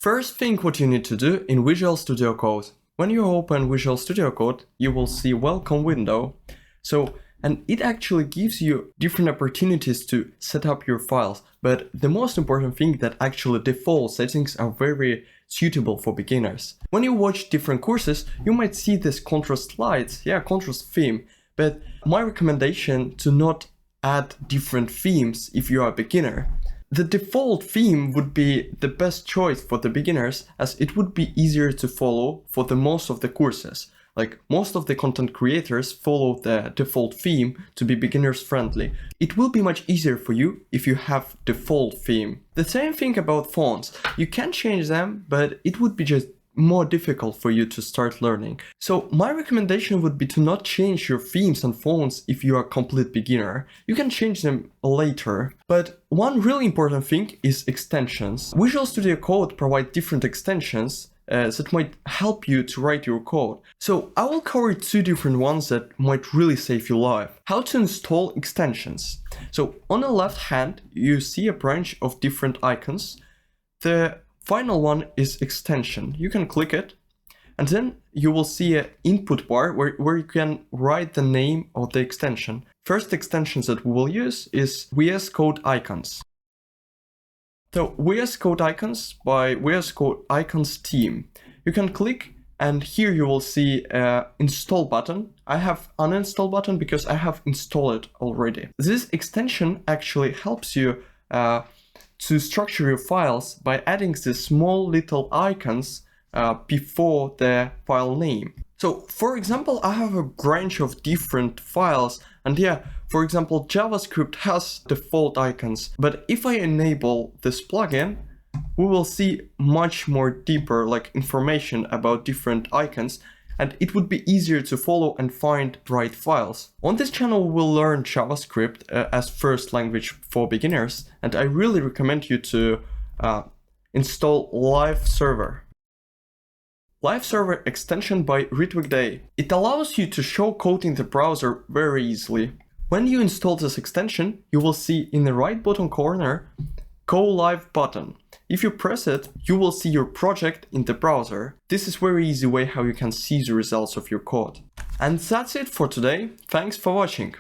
First thing what you need to do in Visual Studio Code. When you open Visual Studio Code, you will see welcome window. And it actually gives you different opportunities to set up your files. But the most important thing that actually default settings are very suitable for beginners. When you watch different courses, you might see this contrast lights, contrast theme. But my recommendation to not add different themes if you are a beginner. The default theme would be the best choice for the beginners, as it would be easier to follow for the most of the courses. Like most of the content creators follow the default theme to be beginners friendly. It will be much easier for you if you have default theme. The same thing about fonts. You can change them, but it would be just more difficult for you to start learning. So my recommendation would be to not change your themes and fonts if you are a complete beginner. You can change them later. But one really important thing is extensions. Visual Studio Code provides different extensions that might help you to write your code. So I will cover two different ones that might really save your life. How to install extensions. So on the left hand, you see a branch of different icons. The final one is extension. You can click it, and then you will see an input bar where you can write the name of the extension. First extensions that we will use is vsCode icons. So vsCode icons by vsCode icons team. You can click, and here you will see an install button. I have uninstall button because I have installed it already. This extension actually helps you to structure your files by adding the small little icons before the file name. So for example, I have a branch of different files, and for example, JavaScript has default icons, but if I enable this plugin, we will see much more deeper information about different icons, and it would be easier to follow and find right files. On this channel, we'll learn JavaScript as first language for beginners, and I really recommend you to install Live Server. Live Server extension by Ritwik. It allows you to show code in the browser very easily. When you install this extension, you will see in the right bottom corner, Go Live button. If you press it, you will see your project in the browser. This is a very easy way how you can see the results of your code. And that's it for today. Thanks for watching.